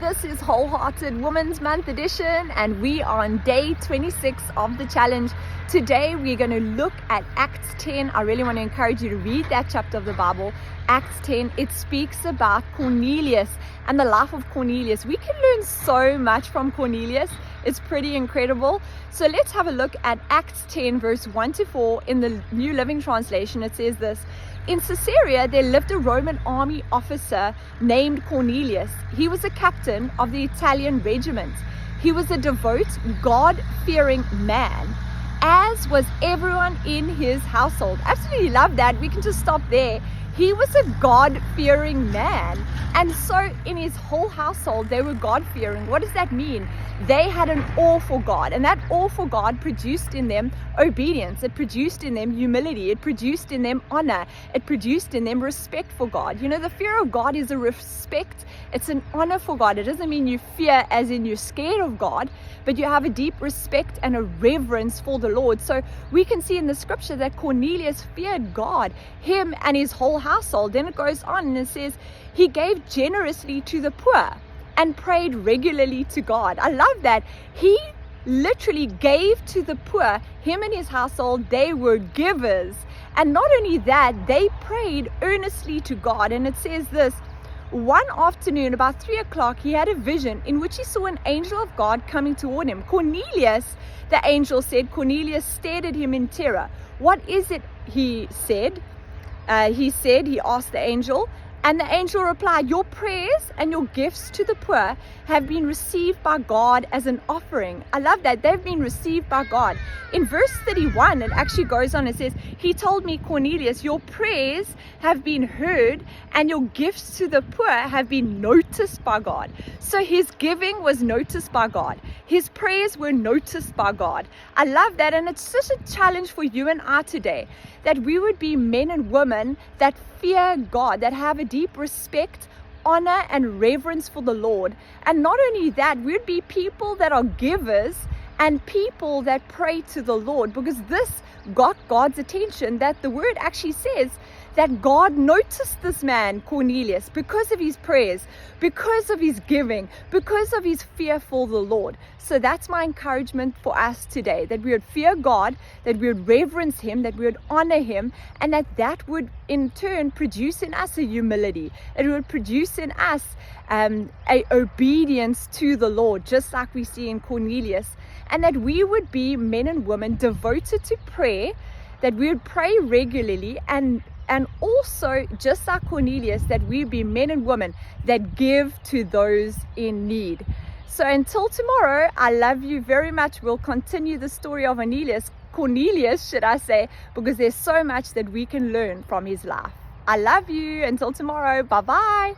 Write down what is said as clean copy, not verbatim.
This is Wholehearted Women's Month edition, and we are on day 26 of the challenge. Today we're going to look at Acts 10. I really want to encourage you to read that chapter of the Bible, Acts 10. It speaks about Cornelius and the life of Cornelius. We can learn so much from Cornelius. It's pretty incredible. So let's have a look at Acts 10 verse 1 to 4 in the New Living Translation. It says this: in Caesarea there lived a Roman army officer named Cornelius. He was a captain of the Italian regiment. He was a devout, God-fearing man, as was everyone in his household. Absolutely love that. We can just stop there. He was a God-fearing man. And so in his whole household, they were God-fearing. What does that mean? They had an awe for God. And that awe for God produced in them obedience. It produced in them humility. It produced in them honor. It produced in them respect for God. You know, the fear of God is a respect. It's an honor for God. It doesn't mean you fear as in you're scared of God, but you have a deep respect and a reverence for the Lord. So we can see in the scripture that Cornelius feared God, him and his whole household. Then it goes on and it says, he gave generously to the poor and prayed regularly to God. I love that. He literally gave to the poor. Him and his household, they were givers. And not only that, they prayed earnestly to God. And it says this: one afternoon, about 3 o'clock, he had a vision in which he saw an angel of God coming toward him. Cornelius, the angel said. Cornelius stared at him in terror. What is it? He said. He asked the angel. And the angel replied, your prayers and your gifts to the poor have been received by God as an offering. I love that. They've been received by God. In verse 31, it actually goes on. It says, he told me, Cornelius, your prayers have been heard and your gifts to the poor have been noticed by God. So his giving was noticed by God. His prayers were noticed by God. I love that. And it's such a challenge for you and I today, that we would be men and women that fear God, that have a deep respect, honor, and reverence for the Lord. And not only that, we'd be people that are givers and people that pray to the Lord, because this got God's attention, that the word actually says that God noticed this man, Cornelius, because of his prayers, because of his giving, because of his fear for the Lord. So that's my encouragement for us today, that we would fear God, that we would reverence him, that we would honor him, and that would in turn produce in us a humility. It would produce in us a obedience to the Lord, just like we see in Cornelius, and that we would be men and women devoted to prayer, that we would pray regularly, and also, just like Cornelius, that we be men and women that give to those in need. So until tomorrow, I love you very much. We'll continue the story of Cornelius, should I say, because there's so much that we can learn from his life. I love you. Until tomorrow. Bye-bye.